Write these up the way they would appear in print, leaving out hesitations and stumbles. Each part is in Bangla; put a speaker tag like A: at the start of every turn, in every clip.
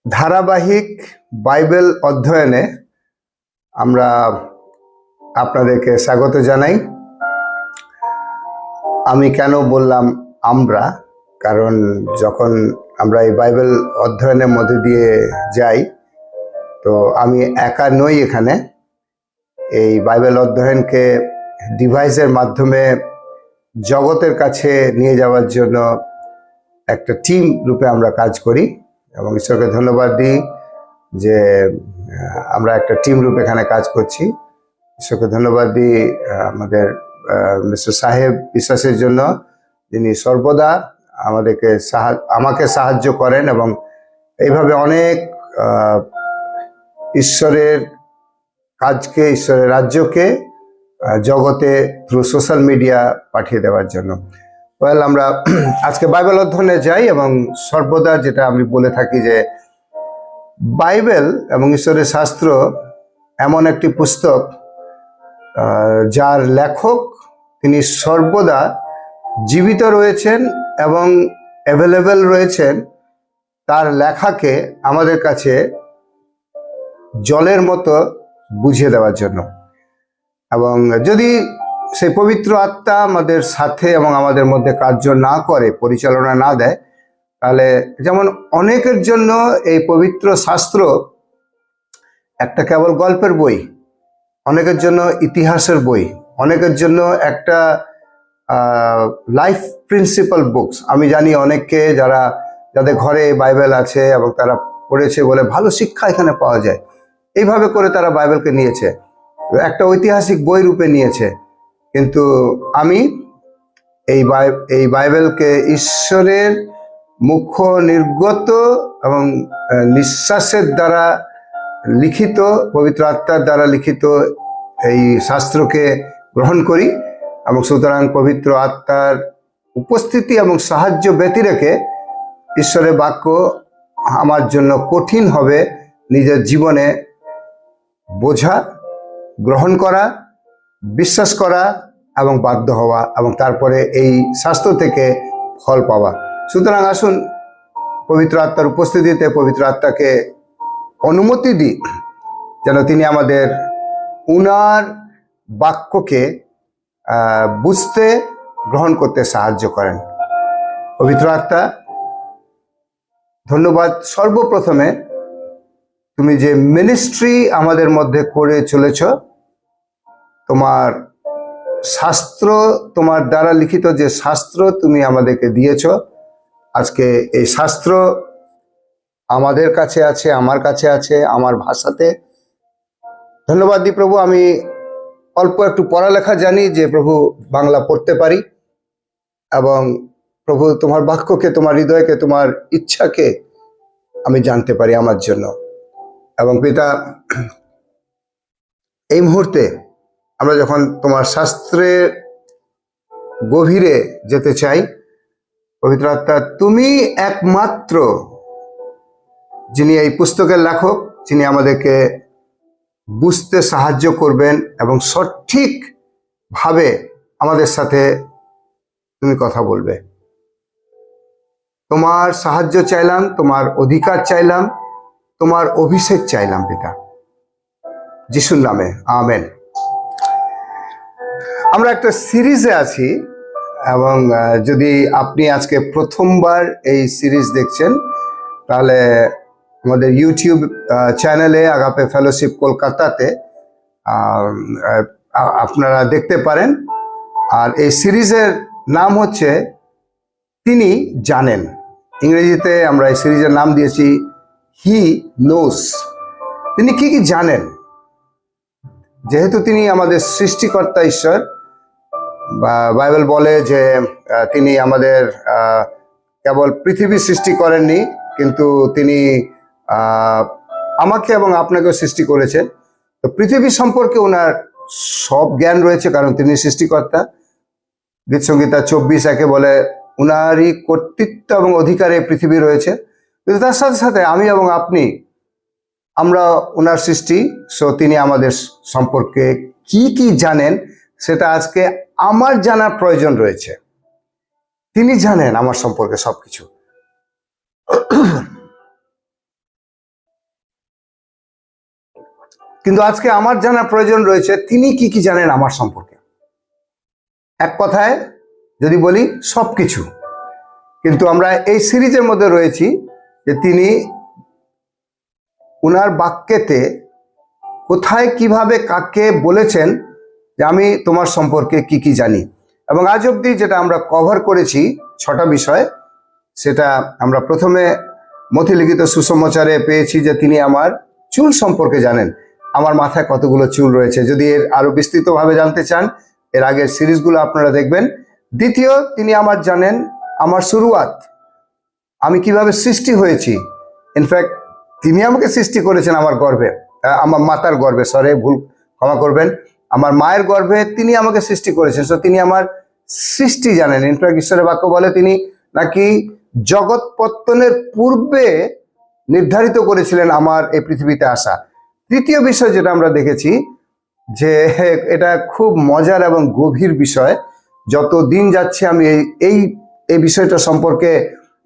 A: ধারাবাহিক বাইবেল অধ্যয়নে আমরা আপনাদেরকে স্বাগত জানাই। আমি কেন বললাম আমরা, কারণ যখন আমরা এই বাইবেল অধ্যয়নের মধ্যে দিয়ে যাই তো আমি একা নই। এখানে এই বাইবেল অধ্যয়নকে ডিভাইসের মাধ্যমে জগতের কাছে নিয়ে যাওয়ার জন্য একটা টিম রূপে আমরা কাজ করি এবং ঈশ্বরকে ধন্যবাদ দিই যে আমরা একটা টিম রূপে এখানে কাজ করছি। ঈশ্বরকে ধন্যবাদ দিই আমাদের মিস্টার সাহেব বিশ্বাসের জন্য, যিনি সর্বদা আমাকে সাহায্য করেন এবং এইভাবে অনেক ঈশ্বরের কাজকে, ঈশ্বরের রাজ্যকে জগতে থ্রু সোশ্যাল মিডিয়া পাঠিয়ে দেওয়ার জন্য। আমরা আজকে বাইবেল অধ্যয়নে যাই এবং সর্বদা যেটা আমি বলে থাকি যে বাইবেল এবং ঈশ্বরের শাস্ত্র এমন একটি পুস্তক যার লেখক তিনি সর্বদা জীবিত রয়েছেন এবং অ্যাভেলেবেল রয়েছেন তার লেখাকে আমাদের কাছে জলের মতো বুঝিয়ে দেওয়ার জন্য। এবং যদি সেই পবিত্র আত্মা আমাদের সাথে এবং আমাদের মধ্যে কার্য না করে, পরিচালনা না দেয়, তাহলে যেমন অনেকের জন্য এই পবিত্র শাস্ত্র একটা কেবল গল্পের বই, অনেকের জন্য ইতিহাসের বই, অনেকের জন্য একটা লাইফ প্রিন্সিপাল বুকস। আমি জানি অনেককে যাদের ঘরে বাইবেল আছে এবং তারা পড়েছে বলে ভালো শিক্ষা এখানে পাওয়া যায়, এইভাবে করে তারা বাইবেলকে নিয়েছে, একটা ঐতিহাসিক বই রূপে নিয়েছে। কিন্তু আমি এই বাইবেলকে ঈশ্বরের মুখ্য নির্গত এবং নিঃশ্বাসের দ্বারা লিখিত, পবিত্র আত্মার দ্বারা লিখিত এই শাস্ত্রকে গ্রহণ করি এবং সুতরাং পবিত্র আত্মার উপস্থিতি এবং সাহায্য ব্যতি রেখে ঈশ্বরের বাক্য আমার জন্য কঠিন হবে নিজের জীবনে বোঝা, গ্রহণ করা, বিশ্বাস করা এবং বাধ্য হওয়া এবং তারপরে এই শাস্ত্র থেকে ফল পাওয়া। সুতরাং আসুন পবিত্র আত্মার উপস্থিতিতে পবিত্র আত্মাকে অনুমতি দিই যেন তিনি আমাদের উনার বাক্যকে বুঝতে, গ্রহণ করতে সাহায্য করেন। পবিত্র আত্মা, ধন্যবাদ সর্বপ্রথমে তুমি যে মিনিস্ট্রি আমাদের মধ্যে করে চলেছ, তোমার শাস্ত্র, তোমার দ্বারা লিখিত যে শাস্ত্র তুমি আমাদেরকে দিয়েছ, আজকে এই শাস্ত্র আমাদের কাছে আছে, আমার কাছে আছে, আমার ভাষাতে। ধন্যবাদ দিই প্রভু, আমি অল্প একটু পড়ালেখা জানি যে প্রভু বাংলা পড়তে পারি এবং প্রভু তোমার বাক্যকে, তোমার হৃদয়কে, তোমার ইচ্ছাকে আমি জানতে পারি আমার জন্য। এবং পিতা, এই মুহূর্তে আমরা যখন তোমার শাস্ত্রের গভীরে যেতে চাই, পবিত্র আত্মা তুমি একমাত্র যিনি এই পুস্তকের লেখক, যিনি আমাদেরকে বুঝতে সাহায্য করবেন এবং সঠিকভাবে আমাদের সাথে তুমি কথা বলবে। তোমার সাহায্য চাইলাম, তোমার অধিকার চাইলাম, তোমার অভিষেক চাইলাম পিতা, যিশুর নামে আমেন। আমরা একটা সিরিজে আছি এবং যদি আপনি আজকে প্রথমবার এই সিরিজ দেখছেন তাহলে আমাদের ইউটিউব চ্যানেলে আগাপে ফেলোশিপ কলকাতাতে আপনারা দেখতে পারেন। আর এই সিরিজের নাম হচ্ছে তিনি জানেন। ইংরেজিতে আমরা এই সিরিজের নাম দিয়েছি হি নোস। তিনি কি কি জানেন? যেহেতু তিনি আমাদের সৃষ্টিকর্তা ঈশ্বর, বা বাইবেল বলে যে তিনি আমাদের কেবল পৃথিবী সৃষ্টি করেননি, কিন্তু তিনি আমাকে এবং আপনাকেও সৃষ্টি করেছেন। তো পৃথিবী সম্পর্কে ওনার সব জ্ঞান রয়েছে, কারণ তিনি সৃষ্টিকর্তা। গীতসংহিতা 24:1 বলে উনারই কর্তৃত্ব এবং অধিকারে পৃথিবী রয়েছে। কিন্তু তার সাথে সাথে আমি এবং আপনি, আমরা ওনার সৃষ্টি। সো তিনি আমাদের সম্পর্কে কি কি জানেন সেটা আজকে আমার জানার প্রয়োজন রয়েছে। তিনি জানেন আমার সম্পর্কে সবকিছু। কিন্তু আজকে আমার জানার প্রয়োজন রয়েছে তিনি কি কি জানেন আমার সম্পর্কে। এক কথায় যদি বলি সবকিছু। কিন্তু আমরা এই সিরিজের মধ্যে রয়েছি যে তিনি উনার বাক্যেতে কোথায় কিভাবে কাকে বলেছেন যে আমি তোমার সম্পর্কে কি কি জানি। এবং আজ অবধি যেটা আমরা কভার করেছি 6টা বিষয়, সেটা আমরা প্রথমে মথি লিখিত সুসমাচারে পেয়েছি যে তিনি আমার চুল সম্পর্কে জানেন, আমার মাথায় কতগুলো চুল রয়েছে। যদি এর আরো বিস্তৃতভাবে জানতে চান এর আগের সিরিজগুলো আপনারা দেখবেন। দ্বিতীয়, তিনি আমার জানেন আমার শুরুয়াত, আমি কিভাবে সৃষ্টি হয়েছি। ইনফ্যাক্ট তিনি আমাকে সৃষ্টি করেছেন আমার গর্ভে, আমার মাতার গর্ভে, ভুল ক্ষমা করবেন, আমার মায়ের গর্ভে তিনি আমাকে সৃষ্টি করেছেন। তো তিনি আমার সৃষ্টি জানেন। ইনফ্যাক্ট ঈশ্বরের বাক্য বলে তিনি নাকি জগৎ পত্তনের পূর্বে নির্ধারিত করেছিলেন আমার এই পৃথিবীতে আসা। তৃতীয় বিষয় যেটা আমরা দেখেছি যে এটা খুব মজার এবং গভীর বিষয়, যত দিন যাচ্ছে আমি এই বিষয়টা সম্পর্কে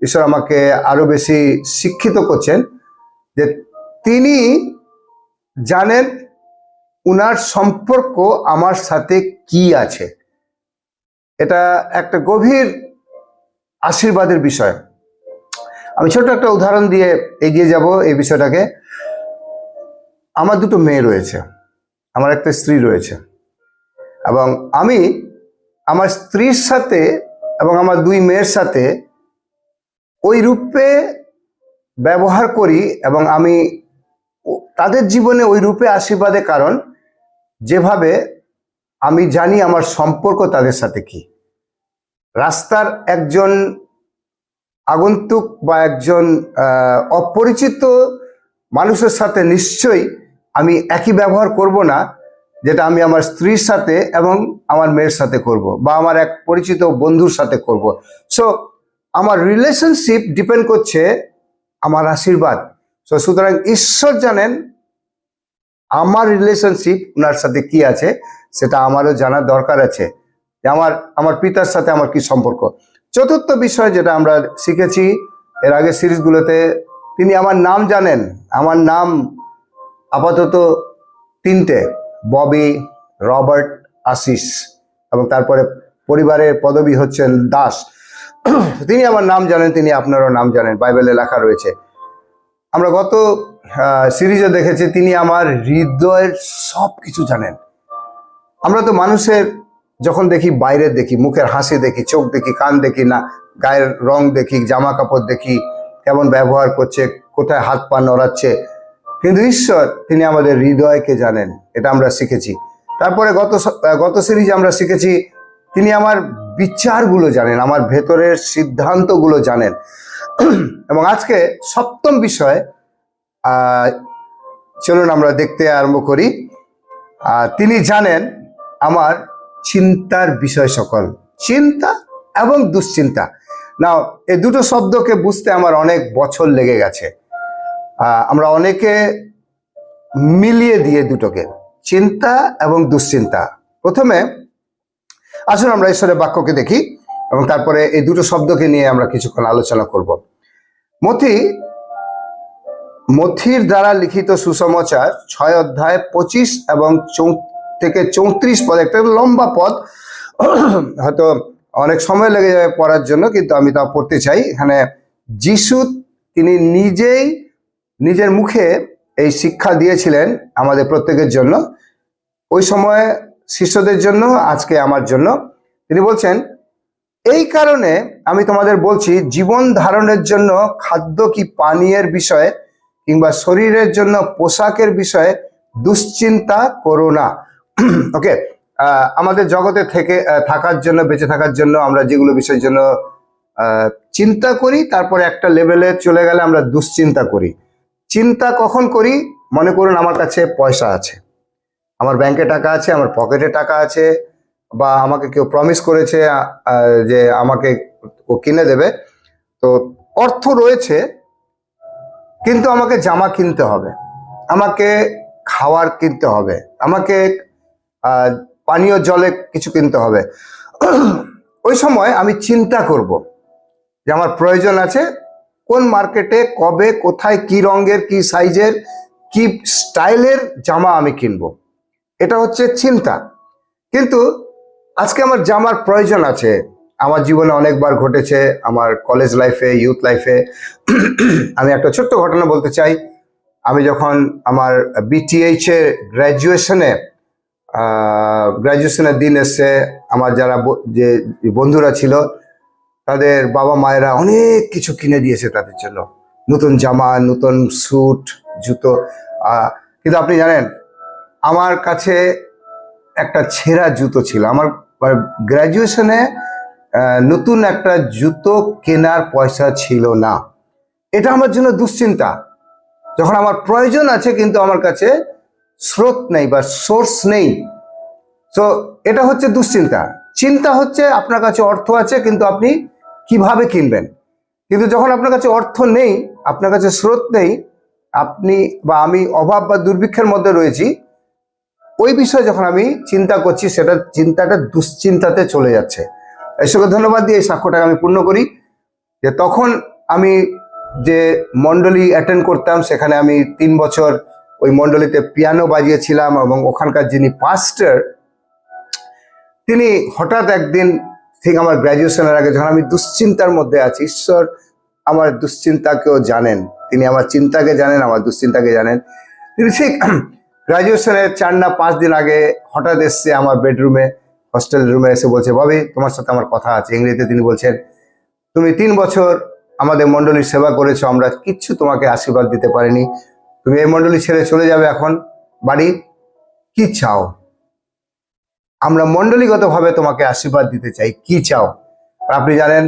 A: ঈশ্বর আমাকে আরো বেশি শিক্ষিত করছেন, যে তিনি জানেন উনার সম্পর্ক আমার সাথে কি আছে। এটা একটা গভীর আশীর্বাদের বিষয়। আমি ছোট একটা উদাহরণ দিয়ে এগিয়ে যাব এই বিষয়টাকে। আমার 2টো মেয়ে রয়েছে, আমার একটা স্ত্রী রয়েছে, এবং আমি আমার স্ত্রীর সাথে এবং আমার 2 মেয়ের সাথে ওই রূপে ব্যবহার করি, এবং আমি তাদের জীবনে ওই রূপে আশীর্বাদের কারণ যেভাবে আমি জানি আমার সম্পর্ক তাদের সাথে কি। রাস্তার একজন আগন্তুক বা একজন অপরিচিত মানুষের সাথে নিশ্চয়ই আমি একই ব্যবহার করব না যেটা আমি আমার স্ত্রীর সাথে এবং আমার মেয়ের সাথে করব, বা আমার এক পরিচিত বন্ধুর সাথে করব। সো আমার রিলেশনশিপ ডিপেন্ড করছে আমার আশীর্বাদ। সো সুতরাং ঈশ্বর জানেন আমার রিলেশনশিপ ওনার সাথে কি আছে, সেটা আমারও জানার দরকার আছে যে আমার পিতার সাথে আমার কি সম্পর্ক। চতুর্থ বিষয় যেটা আমরা শিখেছি এর আগে সিরিজগুলোতে, তিনি আমার নাম জানেন। আমার নাম আপাতত 3টে, ববি, রবার্ট, আশিস, এবং তারপরে পরিবারের পদবি হচ্ছেন দাস। তিনি আমার নাম জানেন, তিনি আপনারও নাম জানেন, বাইবেলে লেখা রয়েছে। আমরা গত সিরিজে দেখেছি তিনি আমার হৃদয়ের সব কিছু জানেন। আমরা তো মানুষের যখন দেখি বাইরে দেখি, মুখের হাসি দেখি, চোখ দেখি, কান দেখি, না গায়ের রং দেখি, জামা কাপড় দেখি, কেমন ব্যবহার করছে, কোথায় হাত পা নড়াচ্ছে, কিন্তু ঈশ্বর তিনি আমাদের হৃদয়কে জানেন। এটা আমরা শিখেছি। তারপরে গত সিরিজে আমরা শিখেছি তিনি আমার বিচারগুলো জানেন, আমার ভেতরের সিদ্ধান্তগুলো জানেন। এবং আজকে 7ম বিষয় চলুন আমরা দেখতে আরম্ভ করি। তিনি জানেন আমার চিন্তার বিষয় সকল, চিন্তা এবং দুশ্চিন্তা। নাও এই 2টো শব্দকে বুঝতে আমার অনেক বছর লেগে গেছে। আমরা অনেকে মিলিয়ে দিয়ে দুটোকে, চিন্তা এবং দুশ্চিন্তা। প্রথমে আসুন আমরা ঈশ্বরের বাক্যকে দেখি এবং তারপরে এই 2টো শব্দকে নিয়ে আমরা কিছুক্ষণ আলোচনা করব। মথির দ্বারা লিখিত সুসমাচার 6 অধ্যায় 25 এবং থেকে 34 পদ, একটা লম্বা পদ, হয়তো অনেক সময় লেগে যাবে পড়ার জন্য, কিন্তু আমি তা পড়তে চাই। এখানে যিশু তিনি নিজেই নিজের মুখে এই শিক্ষা দিয়েছিলেন আমাদের প্রত্যেকের জন্য, ওই সময় শিষ্যদের জন্য, আজকে আমার জন্য। তিনি বলছেন, এই কারণে আমি তোমাদের বলছি, জীবন ধারণের জন্য খাদ্য কি পানীয়ের বিষয়ে কিংবা শরীরের জন্য পোশাকের বিষয়ে দুশ্চিন্তা করো না। ওকে, আমাদের জগতে থাকার জন্য, বেঁচে থাকার জন্য আমরা যেগুলো বিষয়ের জন্য চিন্তা করি, তারপরে একটা লেভেলে চলে গেলে আমরা দুশ্চিন্তা করি। চিন্তা কখন করি? মনে করুন আমার কাছে পয়সা আছে, আমার ব্যাংকে টাকা আছে, আমার পকেটে টাকা আছে, বা আমাকে কেউ প্রমিস করেছে যে আমাকে ও কিনে দেবে, তো অর্থ রয়েছে, কিন্তু আমাকে জামা কিনতে হবে, আমাকে খাওয়ার কিনতে হবে, আমাকে পানীয় জলে কিছু কিনতে হবে। ওই সময় আমি চিন্তা করব যে আমার প্রয়োজন আছে, কোন মার্কেটে, কবে, কোথায়, কি রঙের, কি সাইজের, কি স্টাইলের জামা আমি কিনবো, এটা হচ্ছে চিন্তা। কিন্তু আজকে আমার জামার প্রয়োজন আছে। আমার জীবনে অনেকবার ঘটেছে, আমার কলেজ লাইফে, ইউথ লাইফে। আমি একটা ছোট্ট ঘটনা বলতে চাই। আমি যখন আমার বিটিএইচ এর গ্র্যাজুয়েশনের দিন এসছে, আমার যারা যে বন্ধুরা ছিল তাদের বাবা মায়েরা অনেক কিছু কিনে দিয়েছে তাদের জন্য, নতুন জামা, নতুন স্যুট, জুতো। কিন্তু আপনি জানেন, আমার কাছে একটা ছেঁড়া জুতো ছিল। আমার গ্র্যাজুয়েশনে নতুন একটা জুতো কেনার পয়সা ছিল না। এটা আমার জন্য দুশ্চিন্তা, যখন আমার প্রয়োজন আছে কিন্তু আমার কাছে স্রোত নেই বা সোর্স নেই। তো এটা হচ্ছে দুশ্চিন্তা। চিন্তা হচ্ছে আপনার কাছে অর্থ আছে কিন্তু আপনি কিভাবে কিনবেন। কিন্তু যখন আপনার কাছে অর্থ নেই, আপনার কাছে স্রোত নেই, আপনি বা আমি অভাব বা দুর্ভিক্ষের মধ্যে রয়েছি, ওই বিষয়ে যখন আমি চিন্তা করছি, সেটা চিন্তাটা দুশ্চিন্তাতে চলে যাচ্ছে। ঈশ্বরকে ধন্যবাদ দিয়ে এই সাক্ষ্যটাকে আমি পূর্ণ করি যে তখন আমি যে মণ্ডলী অ্যাটেন্ড করতাম, সেখানে আমি 3 বছর ওই মণ্ডলীতে পিয়ানো বাজিয়েছিলাম। এবং ওখানকার যিনি পাস্টার, তিনি হঠাৎ একদিন, ঠিক আমার গ্র্যাজুয়েশনের আগে, যখন আমি দুশ্চিন্তার মধ্যে আছি, ঈশ্বর আমার দুশ্চিন্তাকেও জানেন, তিনি আমার চিন্তাকে জানেন, আমার দুশ্চিন্তাকে জানেন। তিনি ঠিক গ্র্যাজুয়েশনের 4 না 5 দিন আগে হঠাৎ এসছে আমার বেডরুমে, হস্টেল রুমে এসে বলছে, ববি তোমার সাথে আমার কথা আছে। ইংরেজিতে তিনি বলছেন, তুমি 3 বছর আমাদের মণ্ডলীর সেবা করেছো, আমরা কিচ্ছু তোমাকে আশীর্বাদ দিতে পারিনি, তুমি এই মণ্ডলী ছেড়ে চলে যাবে এখন বাড়ি, কি চাও? আমরা মণ্ডলীগতভাবে তোমাকে আশীর্বাদ দিতে চাই, কি চাও? আপনি জানেন,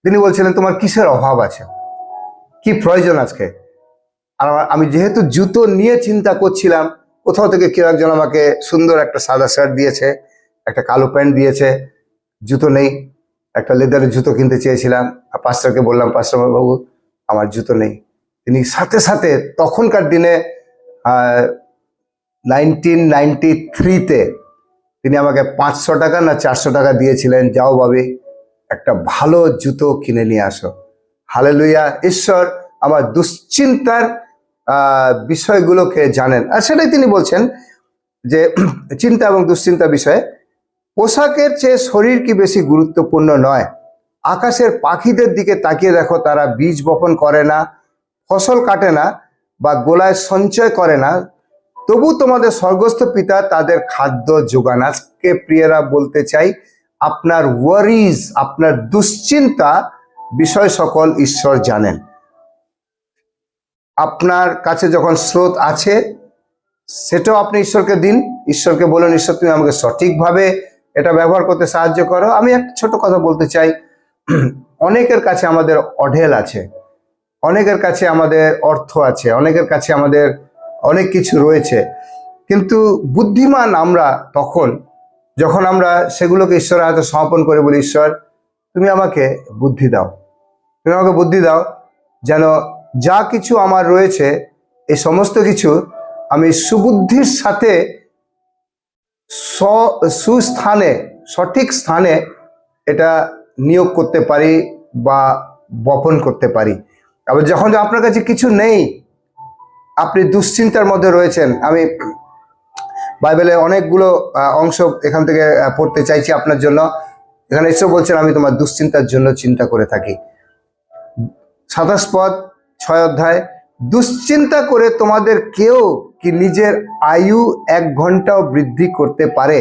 A: তিনি বলছিলেন তোমার কিসের অভাব আছে, কি প্রয়োজন আজকে? আর আমি যেহেতু জুতো নিয়ে চিন্তা করছিলাম, কোথাও থেকে কেউ একজন আমাকে সুন্দর একটা সাদা শার্ট দিয়েছে, একটা কালো প্যান্ট দিয়েছে, জুতো নেই, একটা লেদারের জুতো কিনতে চেয়েছিলাম। পাস্টারকে বললাম, পাস্টার বাবু আমার জুতো নেই। তিনি সাথে সাথে, তখনকার দিনে 1993-তে তিনি আমাকে 500 টাকা না 400 টাকা দিয়েছিলেন, যাও ভাবি একটা ভালো জুতো কিনে নিয়ে আসো। হালেলুয়া! ঈশ্বর আমার দুশ্চিন্তার বিষয়গুলোকে জানেন। আর সেটাই তিনি বলছেন যে চিন্তা এবং দুশ্চিন্তা বিষয়ে, পোশাকের চেয়ে শরীর কি বেশি গুরুত্বপূর্ণ নয়? আকাশের পাখিদের দিকে তাকিয়ে দেখো, তারা বীজ বপন করে না, ফসল কাটে না বা গোলায় সঞ্চয় করে না, তবু তোমাদের স্বর্গস্থ পিতা তাদের খাদ্য যোগান। আজকে প্রিয়রা বলতে চাই, আপনার ওয়ারিজ, আপনার দুশ্চিন্তা বিষয় সকল ঈশ্বর জানেন। আপনার কাছে যখন স্রোত আছে, সেটাও আপনি ঈশ্বরকে দিন। ঈশ্বরকে বলুন, ঈশ্বর তুমি আমাকে সঠিকভাবে এটা ব্যবহার করতে সাহায্য করো। আমি একটা ছোট কথা বলতে চাই, অনেকের কাছে আমাদের অঢেল আছে, অনেকের কাছে আমাদের অর্থ আছে, অনেকের কাছে আমাদের অনেক কিছু রয়েছে, কিন্তু বুদ্ধিমান আমরা তখন যখন আমরা সেগুলোকে ঈশ্বরের হাতে সমর্পণ করে বলি, ঈশ্বর তুমি আমাকে বুদ্ধি দাও, তুমি আমাকে বুদ্ধি দাও, যেন যা কিছু আমার রয়েছে এই সমস্ত কিছু আমি সুবুদ্ধির সাথে সুস্থানে, সঠিক স্থানে এটা নিয়োগ করতে পারি বা বপন করতে পারি। আবার যখন আপনার কাছে কিছু নেই, আপনি দুশ্চিন্তার মধ্যে রয়েছেন, আমি বাইবেলে অনেকগুলো অংশ এখান থেকে পড়তে চাইছি আপনার জন্য। এখানে ঈশ্বর বলছেন, আমি তোমার দুশ্চিন্তার জন্য চিন্তা করে থাকি। 27 পদ 6 অধ্যায়, দুশ্চিন্তা করে তোমাদের কেউ কি নিজের আয়ু 1 ঘন্টাও বৃদ্ধি করতে পারে?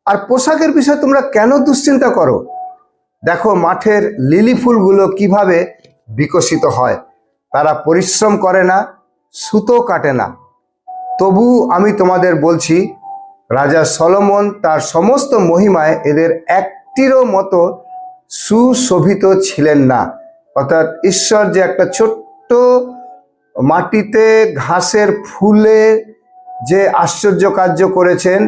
A: আর পোশাকের বিষয়ে তোমরা কেন দুশ্চিন্তা করো? দেখো মাঠের লিলি ফুলগুলো কিভাবে বিকশিত হয়, তারা পরিশ্রম করে না, সুতো কাটে না। তবু আমি তোমাদের বলছি, রাজা সলোমন তার সমস্ত মহিমায় এদের একটিরও মতো সুশোভিত ছিলেন না। অর্থাৎ ঈশ্বর যে একটা ছোট্ট মাটিতে ঘাসের ফুলে যে আশ্চর্য কার্য করেছেন,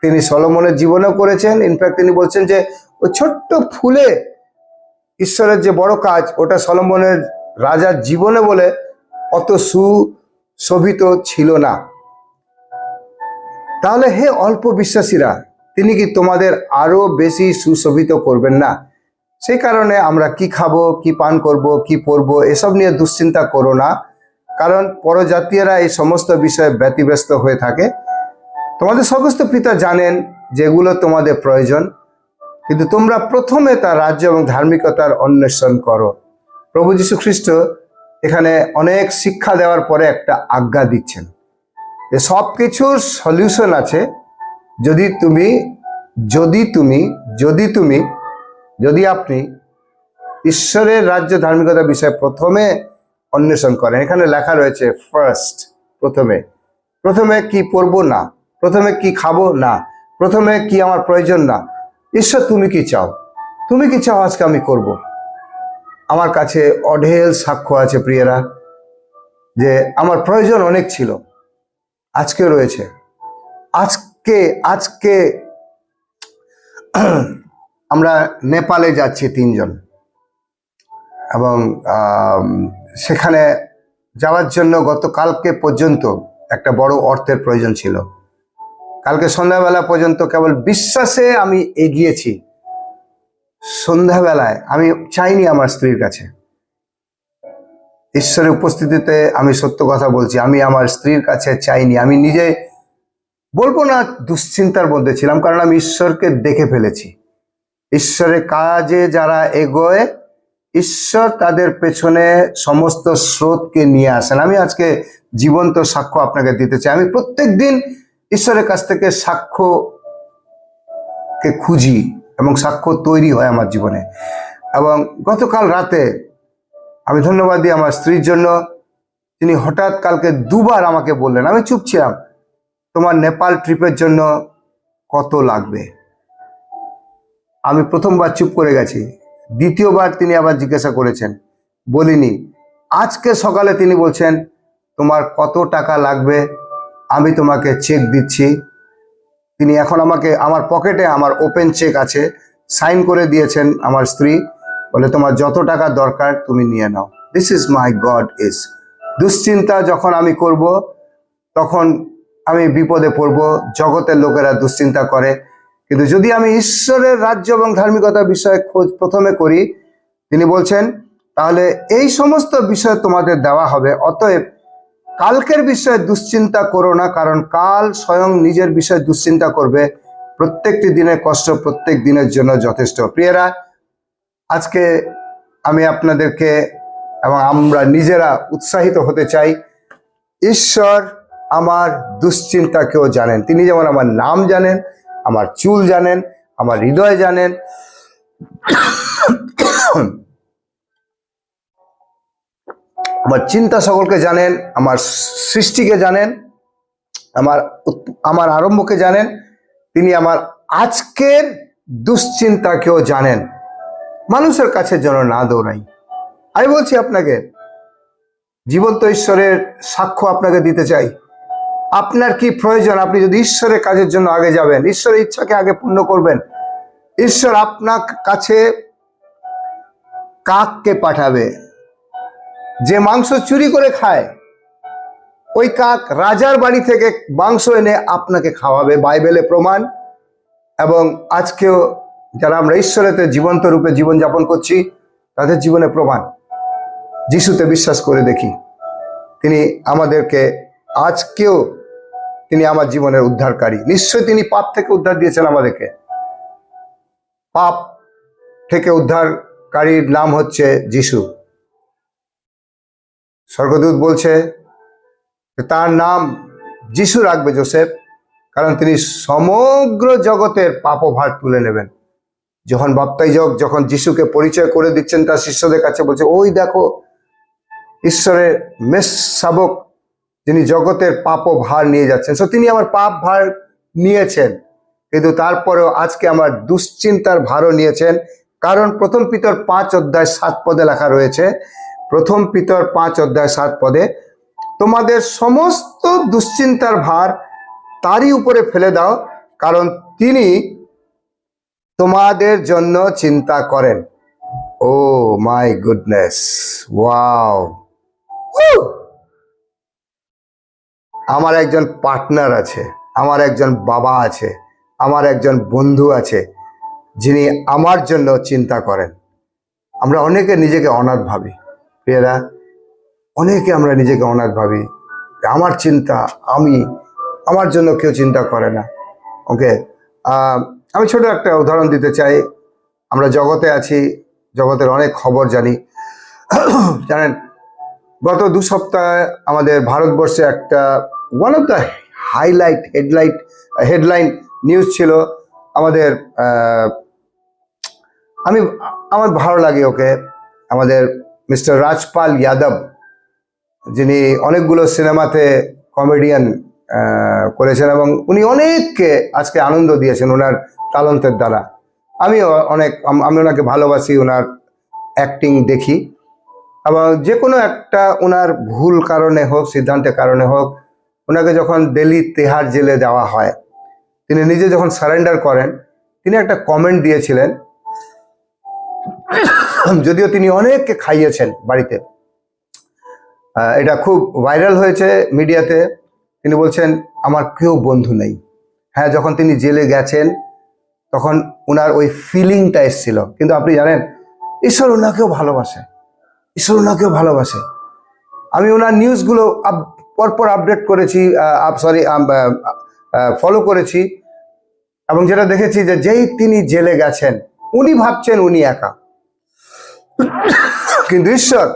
A: তিনি সলোমনের জীবনেও করেছেন। ইনফ্যাক্ট তিনি বলছেন যে ওই ছোট্ট ফুলে ঈশ্বরের যে বড় কাজ, ওটা সলোমনের রাজার জীবনে বলে অত সুশোভিত ছিল না। তাহলে হে অল্প বিশ্বাসীরা, তিনি কি তোমাদের আরো বেশি সুশোভিত করবেন না? সেই কারণে আমরা কি খাবো, কি পান করব, কি পরবো, এসব নিয়ে দুশ্চিন্তা করো না। কারণ পরজাতীয়রা এই সমস্ত বিষয়ে ব্যতিব্যস্ত হয়ে থাকে। তোমাদের সমস্ত পিতা জানেন যেগুলো তোমাদের প্রয়োজন, কিন্তু তোমরা প্রথমে তার রাজ্য এবং ধার্মিকতার অন্বেষণ করো। প্রভু যীশু খ্রিস্ট এখানে অনেক শিক্ষা দেওয়ার পরে একটা আজ্ঞা দিচ্ছেন যে সব কিছুর সলিউশন আছে যদি আপনি ঈশ্বরের রাজ্য ধার্মিকতার বিষয়ে প্রথমে অন্বেষণ করেন। এখানে লেখা রয়েছে ফার্স্ট, প্রথমে কি পড়বো না, প্রথমে কি খাবো না, প্রথমে কি আমার প্রয়োজন না। ঈশ্বর তুমি কি চাও আজকে আমি করব। আমার কাছে অঢেল সাক্ষ্য আছে প্রিয়রা, যে আমার প্রয়োজন অনেক ছিল, আজকে রয়েছে। আজকে আমরা নেপালে যাচ্ছি 3 জন, এবং সেখানে যাওয়ার জন্য গতকালকে পর্যন্ত একটা বড় অর্থের প্রয়োজন ছিল। কালকে সন্ধ্যাবেলা পর্যন্ত কেবল বিশ্বাসে আমি এগিয়েছি। সন্ধ্যাবেলায় আমি চাইনি আমার স্ত্রীর কাছে, ঈশ্বরের উপস্থিতিতে আমি সত্য কথা বলছি, আমি আমার স্ত্রীর কাছে চাইনি। আমি নিজে বলবো না দুশ্চিন্তার মধ্যে ছিলাম, কারণ আমি ঈশ্বরকে দেখে ফেলেছি। ঈশ্বরের কাজে যারা এগোয়, ঈশ্বর তাদের পেছনে সমস্ত স্রোতকে নিয়ে আসেন। আমি আজকে জীবন্ত সাক্ষ্য আপনাকে দিতে চাই। আমি প্রত্যেক দিন ঈশ্বরের কাছ থেকে সাক্ষ্যকে খুঁজি এবং সাক্ষ্য তৈরি হয় আমার জীবনে। এবং গতকাল রাতে আমি ধন্যবাদ দিই আমার স্ত্রীর জন্য, তিনি হঠাৎ কালকে 2 বার আমাকে বললেন, আমি চুপ ছিলাম, তোমার নেপাল ট্রিপের জন্য কত লাগবে। আমি প্রথমবার চুপ করে গেছি, দ্বিতীয়বার তিনি আবার জিজ্ঞাসা করেছেন, বলিনি। আজকে সকালে তিনি বলছেন, তোমার কত টাকা লাগবে আমি তোমাকে চেক দিচ্ছি। তিনি এখন আমাকে, আমার পকেটে আমার ওপেন চেক আছে, সাইন করে দিয়েছেন আমার স্ত্রী, বলে তোমার যত টাকা দরকার তুমি নিয়ে নাও। This is my god is. দুশ্চিন্তা যখন আমি করব তখন আমি বিপদে পড়ব। জগতের লোকেরা দুশ্চিন্তা করে, কিন্তু যদি আমি ঈশ্বরের রাজ্য এবং ধার্মিকতার বিষয়ে খোঁজ প্রথমে করি, তিনি বলছেন তাহলে এই সমস্ত বিষয় তোমাদের দেওয়া হবে। অতএব কালকের বিষয়ে দুশ্চিন্তা করো না, কারণ কাল স্বয়ং নিজের বিষয়ে দুশ্চিন্তা করবে। প্রত্যেকটি দিনের কষ্ট প্রত্যেক দিনের জন্য যথেষ্ট। প্রিয়রা, আজকে আমি আপনাদেরকে এবং আমরা নিজেরা উৎসাহিত হতে চাই। ঈশ্বর আমার দুশ্চিন্তাকেও জানেন। তিনি যেমন আমার নাম জানেন, আমার চুল জানেন, আমার হৃদয় জানেন, আমার চিন্তা সকলকে জানেন, আমার সৃষ্টিকে জানেন, আমার আরম্ভকে জানেন। তিনি আমার আজকের দুশ্চিন্তাকেও জানেন। মানুষের কাছে যেন না দৌড়াই। আমি বলছি আপনাকে, জীবন্ত ঈশ্বরের সাক্ষ্য আপনাকে দিতে চাই। আপনার কি প্রয়োজন? আপনি যদি ঈশ্বরের কাজের জন্য আগে যাবেন, ঈশ্বরের ইচ্ছাকে আগে পূর্ণ করবেন, ঈশ্বর আপনার কাছে কাককে পাঠাবে যে মাংস চুরি করে খায়। ওই কাক রাজার বাড়ি থেকে মাংস এনে আপনাকে খাওয়াবে, বাইবেলে প্রমাণ। এবং আজকেও যারা আমরা ঈশ্বরেতে জীবন্ত রূপে জীবনযাপন করছি, তাদের জীবনে প্রমাণ। যিশুতে বিশ্বাস করে দেখি, তিনি আমাদেরকে আজকেও, তিনি আমার জীবনের উদ্ধারকারী। নিশ্চয়ই তিনি পাপ থেকে উদ্ধার দিয়েছেন আমাদেরকে। পাপ থেকে উদ্ধারকারীর নাম হচ্ছে যিশু। স্বর্গদূত বলছে তার নাম যিশু রাখবে জোসেফ, কারণ তিনি সমগ্র জগতের পাপভার তুলে নেবেন। যখন বাপ্তাইজক যখন যিশুকে পরিচয় করে দিচ্ছেন তার শিষ্যদের কাছে, বলছে ওই দেখো ঈশ্বরের মেষশাবক, যিনি জগতের পাপভার নিয়ে যাচ্ছেন। সো তিনি আমার পাপ ভার নিয়েছেন, কিন্তু তারপরেও আজকে আমার দুশ্চিন্তার ভারও নিয়েছেন। কারণ প্রথম পিতর 5:7 লেখা রয়েছে, প্রথম পিতর 5:7, তোমাদের সমস্ত দুশ্চিন্তার ভার তারই উপরে ফেলে দাও, কারণ তিনি তোমাদের জন্য চিন্তা করেন। ও মাই গুডনেস, ওয়াও! আমার একজন পার্টনার আছে, আমার একজন বাবা আছে, আমার একজন বন্ধু আছে, যিনি আমার জন্য চিন্তা করেন। আমরা অনেকে নিজেকে অনাথ ভাবি। প্রিয়রা, অনেকে আমরা নিজেকে অনাথ ভাবি, আমার চিন্তা, আমার জন্য কেউ চিন্তা করে না। ওকে, আমি ছোট একটা উদাহরণ দিতে চাই। আমরা জগতে আছি, জগতের অনেক খবর জানি। জানেন, গত 2 সপ্তাহে আমাদের ভারতবর্ষে একটা one of the headline news ছিল আমাদের, আমার ভালো লাগে ওকে, আমাদের মিস্টার রাজপাল যাদব, যিনি অনেকগুলো সিনেমাতে কমেডিয়ান করেছেন এবং উনি অনেককে আজকে আনন্দ দিয়েছেন ওনার তালন্তের দ্বারা। আমি ওনাকে ভালোবাসি, ওনার অ্যাক্টিং দেখি, এবং যে কোনো একটা ওনার ভুল কারণে হোক, সিদ্ধান্তের কারণে হোক, ওনাকে যখন দিল্লি তিহার জেলে দেওয়া হয়, তিনি নিজে যখন সারেন্ডার করেন, তিনি একটা কমেন্ট দিয়েছিলেন, যদিও তিনি অনেককে খাইয়েছেন বাড়িতে, এটা খুব ভাইরাল হয়েছে মিডিয়াতে। তিনি বলছেন, আমার কেউ বন্ধু নেই। হ্যাঁ, যখন তিনি জেলে গেছেন তখন ওনার ওই ফিলিংটা এসেছিল, কিন্তু আপনি জানেন ঈশ্বর ওনাকেও ভালোবাসে। আমি ওনার নিউজগুলো পরপর আপডেট করেছি, ফলো করেছি, এবং যেটা দেখেছি যে যেই তিনি জেলে গেছেন উনি ভাবছেন উনি একা, কিন্তু ঈশ্বর,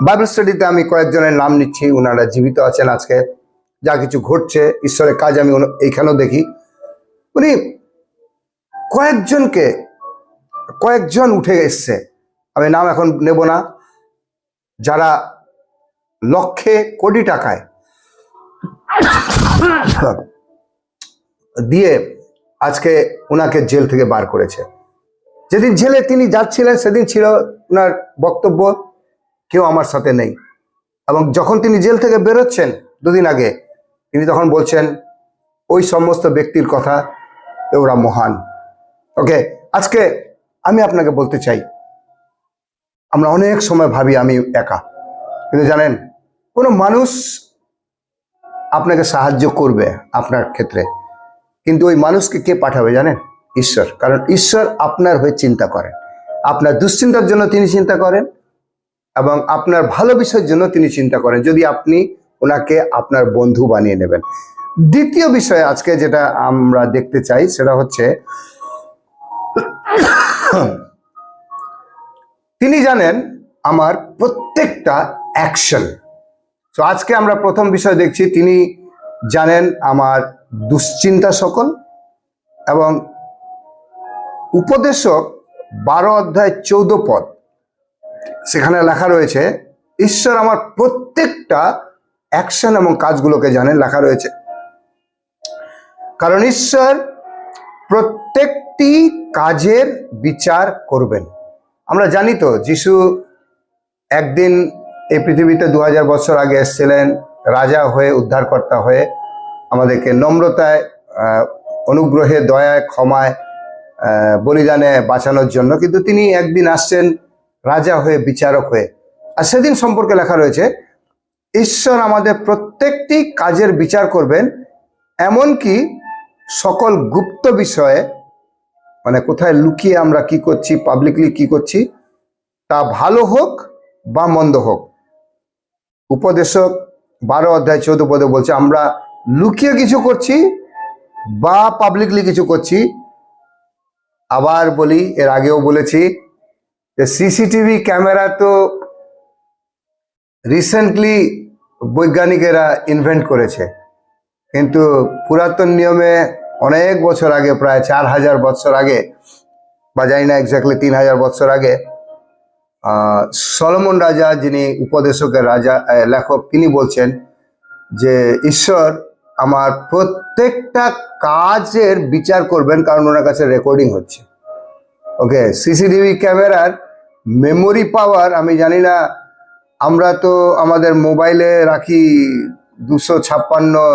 A: বাইবেল স্টাডিতে আমি কয়েকজনের নাম নিচ্ছি, ওনারা জীবিত আছেন আজকে, যা কিছু ঘটছে ঈশ্বরের কাজ আমি এইখানেও দেখি। উনি কয়েকজন উঠে এসছে, আমি নাম এখন নেব না, যারা লক্ষে কোটি টাকায় দিয়ে আজকে ওনাকে জেল থেকে বার করেছে। যেদিন জেলে তিনি যাচ্ছিলেন সেদিন ছিল ওনার বক্তব্য, কেউ আমার সাথে নেই, এবং যখন তিনি জেল থেকে বেরোচ্ছেন 2 দিন আগে, তিনি তখন বলছেন ওই সমস্ত ব্যক্তির কথা, ওরা মহান। ওকে, আজকে আমি আপনাকে বলতে চাই, আমরা অনেক সময় ভাবি আমি একা, কিন্তু জানেন কোনো মানুষ আপনাকে সাহায্য করবে আপনার ক্ষেত্রে, কিন্তু ওই মানুষকে কে পাঠাবে জানেন? ঈশ্বর। কারণ ঈশ্বর আপনার হয়ে চিন্তা করেন, আপনার দুশ্চিন্তার জন্য তিনি চিন্তা করেন, এবং আপনার ভালো বিষয়ের জন্য তিনি চিন্তা করেন, যদি আপনি ওনাকে আপনার বন্ধু বানিয়ে নেবেন। দ্বিতীয় বিষয় আজকে যেটা আমরা দেখতে চাই সেটা হচ্ছে, তিনি জানেন আমার প্রত্যেকটা অ্যাকশন। তো আজকে আমরা প্রথম বিষয় দেখছি, তিনি জানেন আমার দুশ্চিন্তা সকল, এবং উপদেশক 12 অধ্যায় 14 পদ, সেখানে লেখা রয়েছে ঈশ্বর আমার প্রত্যেকটা অ্যাকশন এবং কাজগুলোকে জানেন, লেখা রয়েছে। কারণ ঈশ্বর প্রত্যেকটি কাজের বিচার করবেন। আমরা জানি তো, যিশু একদিন এই পৃথিবীতে 2000 বছর আগে এসেছিলেন রাজা হয়ে, উদ্ধারকর্তা হয়ে, আমাদেরকে নম্রতায়, অনুগ্রহে, দয়ায়, ক্ষমায়, বলিদানে বাঁচানোর জন্য, কিন্তু তিনি একদিন আসছেন রাজা হয়ে, বিচারক হয়ে। আর সেদিন সম্পর্কে লেখা রয়েছে ঈশ্বর আমাদের প্রত্যেকটি কাজের বিচার করবেন, এমনকি সকল গুপ্ত বিষয়ে, মানে কোথায় লুকিয়ে আমরা কি করছি, পাবলিকলি কি করছি, তা ভালো হোক বা মন্দ হোক। উপদেশক 12 অধ্যায় 14 পদে বলছে আমরা লুকিয়ে কিছু করছি বা পাবলিকলি কিছু করছি। আবার বলি, এর আগেও বলেছি যে সিসিটিভি ক্যামেরা তো রিসেন্টলি বৈজ্ঞানিকেরা ইনভেন্ট করেছে, কিন্তু পুরাতন নিয়মে অনেক বছর আগে, প্রায় 4000 বছর আগে, বা জানি না এক্স্যাক্টলি 3000 বছর আগে, সলোমন রাজা, যিনি উপদেশকের রাজা, লেখক, তিনি বলছেন যে ঈশ্বর আমার প্রত্যেকটা কাজের বিচার করবেন, কারণ ওনার কাছে রেকর্ডিং হচ্ছে। ওকে, সিসিটিভি ক্যামেরার মেমোরি পাওয়ার আমি জানি না, আমরা তো আমাদের মোবাইলে রাখি 256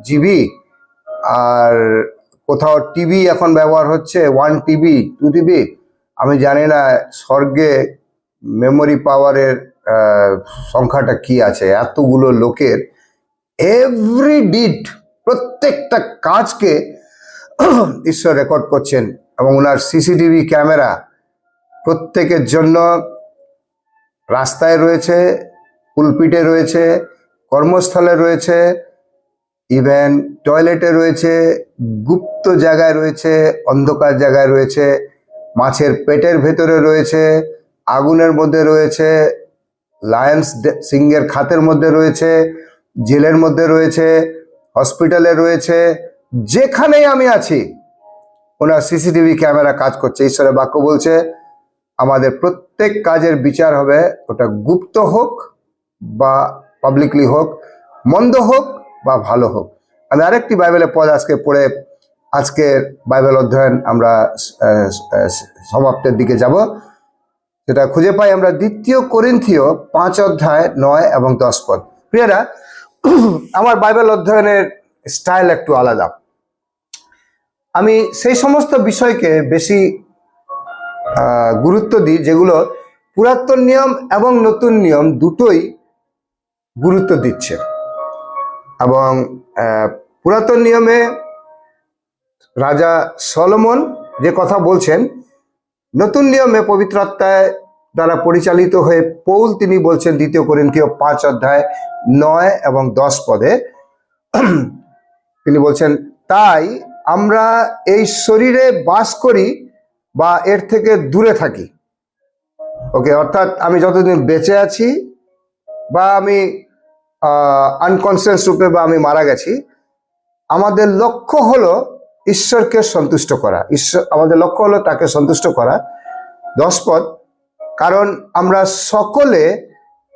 A: জিবি, আর কোথাও টিভি এখন ব্যবহার হচ্ছে 1 টিবি 2 টিবি, আমি জানি না স্বর্গে মেমোরি পাওয়ারের সংখ্যাটা কি আছে। এতগুলো লোকের এভরি ডিড, প্রত্যেকটা কাজকে ঈশ্বর রেকর্ড করছেন, এবং ওনার সিসিটিভি ক্যামেরা প্রত্যেকের জন্য রাস্তায় রয়েছে, পুলপিটে রয়েছে, কর্মস্থলে রয়েছে, ইভেন টয়লেটে রয়েছে, গুপ্ত জায়গায় রয়েছে, অন্ধকার জায়গায় রয়েছে, মাছের পেটের ভেতরে রয়েছে, আগুনের মধ্যে রয়েছে, লায়ন্স সিংহের খাতের মধ্যে রয়েছে, জেলের মধ্যে রয়েছে, হসপিটালে রয়েছে। যেখানেই আমি আছি ওনার সিসিটিভি ক্যামেরা কাজ করছে। ঈশ্বরের বাক্য বলছে আমাদের প্রত্যেক কাজের বিচার হবে, ওটা গুপ্ত হোক বা পাবলিকলি হোক, মন্দ হোক বা ভালো হোক। আমি আরেকটি বাইবেলের পদ আজকে পড়ে আজকের বাইবেল অধ্যয়ন আমরা সমাপ্তের দিকে যাব। সেটা খুঁজে পাই আমরা 2 করিন্থীয় 5 অধ্যায় 9 এবং 10 পদ। প্রিয়রা, আমার বাইবেল অধ্যয়নের স্টাইল একটু আলাদা। আমি সেই সমস্ত বিষয়কে বেশি গুরুত্ব দিই যেগুলো পুরাতন নিয়ম এবং নতুন নিয়ম দুটোই গুরুত্ব দিচ্ছে। এবং পুরাতন নিয়মে রাজা সলোমন যে কথা বলছেন, নতুন নিয়মে পবিত্র আত্মায় দ্বারা পরিচালিত হয়ে পৌল তিনি বলছেন 2 করিন্থীয় 5 অধ্যায় 9 এবং 10 পদে তিনি বলছেন, তাই আমরা এই শরীরে বাস করি বা এর থেকে দূরে থাকি। ওকে, অর্থাৎ আমি যতদিন বেঁচে আছি বা আমি আনকনসিয়াস রূপে বা আমি মারা গেছি, আমাদের লক্ষ্য হলো ঈশ্বরকে সন্তুষ্ট করা। আমাদের লক্ষ্য হলো তাকে সন্তুষ্ট করা। 10 পদ, কারণ আমরা সকলে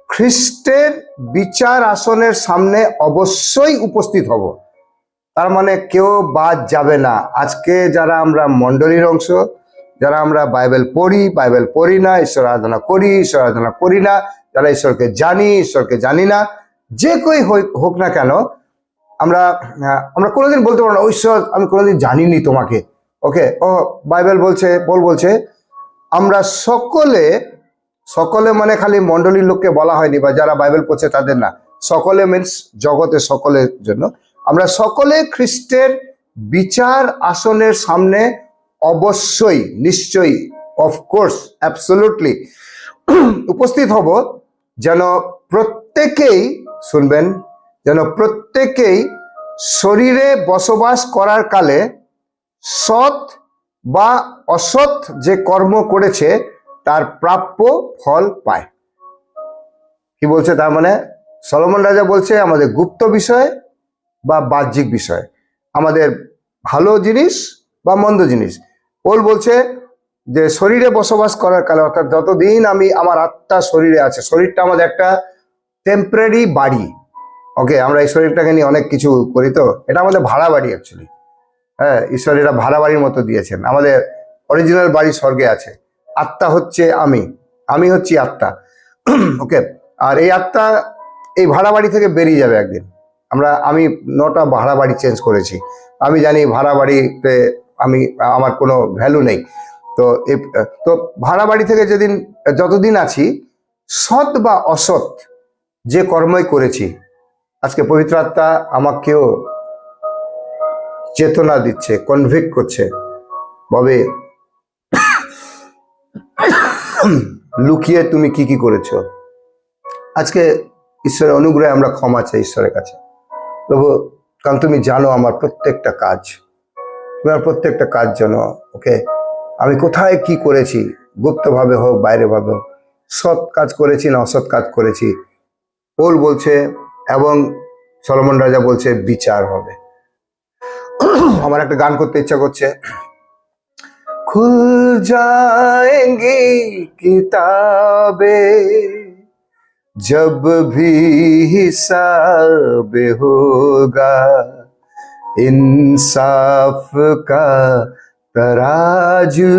A: খ্রিস্টের বিচার আসনের সামনে অবশ্যই উপস্থিত হব। তার মানে কেউ বাদ যাবে না। আজকে যারা আমরা মণ্ডলীর অংশ, যারা আমরা বাইবেল পড়ি না, ঈশ্বর আরাধনা করি, ঈশ্বর আরাধনা করি না, যারা ঈশ্বরকে জানি, ঈশ্বরকে জানি না, যে কেউ হোক না কেন, আমরা কোনোদিন বলতে পারবো না ঈশ্বর আমি কোনোদিন জানিনি তোমাকে। ওকে, বাইবেল বলছে, পৌল বলছে আমরা সকলে মানে খালি মণ্ডলীর লোককে বলা হয়নি বা যারা বাইবেল পড়ছে তাদের না, সকলে মিন্স জগতে সকলের জন্য। আমরা সকলে খ্রিস্টের বিচার আসনের সামনে অবশ্যই, নিশ্চয়ই, অফকোর্স, অ্যাবসলিউটলি উপস্থিত হব, যেন প্রত্যেকেই, শুনবেন, যেন প্রত্যেকেই শরীরে বসবাস করার কালে সৎ বা অসৎ যে কর্ম করেছে তার প্রাপ্য ফল পায়। কি বলছে? তার মানে সলোমন রাজা বলছে আমাদের গুপ্ত বিষয় বা বাহ্যিক বিষয়, আমাদের ভালো জিনিস বা মন্দ জিনিস। পৌল বলছে যে শরীরে বসবাস করার কালে, অর্থাৎ যতদিন আমার আত্মা শরীরে আছে, শরীরটা আমাদের একটা টেম্পোরারি বাড়ি। ওকে, আমরা এই শরীরটাকে নিয়ে অনেক কিছু করি, তো এটা আমাদের ভাড়া বাড়ি অ্যাকচুয়ালি। হ্যাঁ, ঈশ্বর এটা ভাড়া বাড়ির মতো দিয়েছেন। আমাদের অরিজিনাল বাড়ি স্বর্গে আছে। আত্মা হচ্ছে আমি হচ্ছি আত্মা। ওকে, আর এই আত্মা এই ভাড়া বাড়ি থেকে বেরিয়ে যাবে একদিন। আমি 9টা ভাড়া বাড়ি চেঞ্জ করেছি। আমি জানি ভাড়া বাড়িতে আমার কোনো ভ্যালু নেই। তো ভাড়া বাড়ি থেকে যতদিন আছি, সৎ বা অসৎ যে কর্মই করেছি, আজকে পবিত্র আত্মা আমাকেও চেতনা দিচ্ছে, কনভিক্ট করছে, ভাবে লুকিয়ে তুমি কি করেছো। আজকে ঈশ্বরের অনুগ্রহে আমরা ক্ষমা চাই ঈশ্বরের কাছে। প্রভু, কারণ তুমি জানো আমার প্রত্যেকটা কাজ, তোমার প্রত্যেকটা কাজ জানো। ওকে, আমি কোথায় কি করেছি, গুপ্তভাবে হোক বাইরেভাবে হোক, সৎ কাজ করেছি না অসৎ কাজ করেছি। পৌল বলছে এবং সলোমন রাজা বলছে বিচার হবে। আমার একটা গান করতে ইচ্ছা করছে, খুল जाएंगी किताबे जब भी हिसाब होगा, इंसाफ का तराजू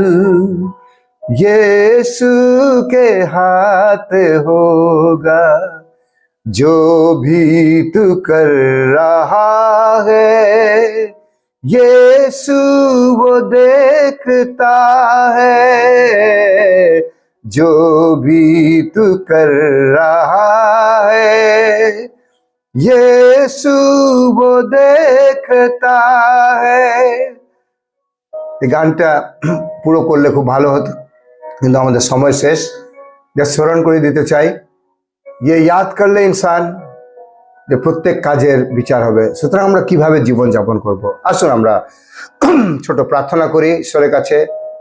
A: यीशु के हाथ होगा, जो भी तू कर रहा है यीशु वो देखता है, जो भी तू कर रहा है यीशु वो देखता है। এই গানটা পুরো করলে খুব ভালো হতো, কিন্তু আমাদের সময় শেষ। যা স্মরণ করে দিতে চাই, ইয়ে ইয়াদ করলে ইনসান যে প্রত্যেক কাজের বিচার হবে। সুতরাং আমরা কিভাবে জীবনযাপন করব? আসুন আমরা ছোট প্রার্থনা করি ঈশ্বরের কাছে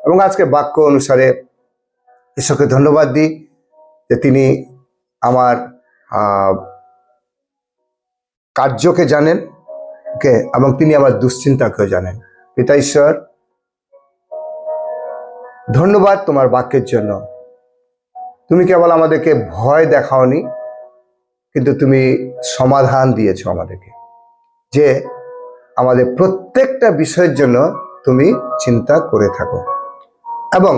A: এবং আজকে বাক্য অনুসারে ঈশ্বরকে ধন্যবাদ দিই যে তিনি আমার কার্যকে জানেন, ওকে, এবং তিনি আমার দুশ্চিন্তাকেও জানেন। পিতা ঈশ্বর, ধন্যবাদ তোমার বাক্যের জন্য। তুমি কেবল আমাদেরকে ভয় দেখাওনি, কিন্তু তুমি সমাধান দিয়েছো আমাদেরকে, যে আমাদের প্রত্যেকটা বিষয়ের জন্য তুমি চিন্তা করে থাকো। এবং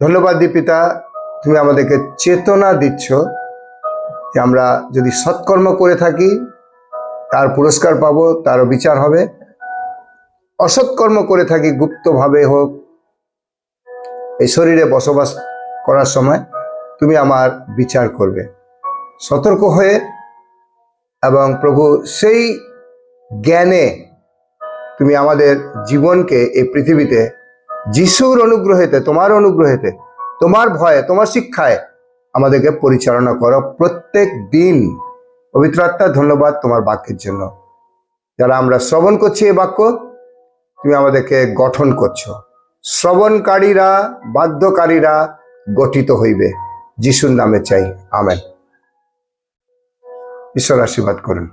A: ধন্যবাদ দিই পিতা, তুমি আমাদেরকে চেতনা দিচ্ছ যে আমরা যদি সৎকর্ম করে থাকি তার পুরস্কার পাবো, তারও বিচার হবে। অসৎকর্ম করে থাকি গুপ্তভাবে হোক, এই শরীরে বসবাস করার সময় তুমি আমার বিচার করবে। সতর্ক হয়ে এবং প্রভু সেই জ্ঞানে তুমি আমাদের জীবনকে এই পৃথিবীতে যিশুর অনুগ্রহেতে, তোমার অনুগ্রহেতে, তোমার ভয়ে, তোমার শিক্ষায় আমাদেরকে পরিচালনা করো প্রত্যেক দিন। পবিত্র আত্মা, ধন্যবাদ তোমার বাক্যের জন্য। যারা আমরা শ্রবণ করছি এই বাক্য, তুমি আমাদেরকে গঠন করছো। শ্রবণকারীরা, বাধ্যকারীরা গঠিত হইবে, যিশুর নামে চাই, আমেন। ঈশ্বর আশীর্বাদ করুন।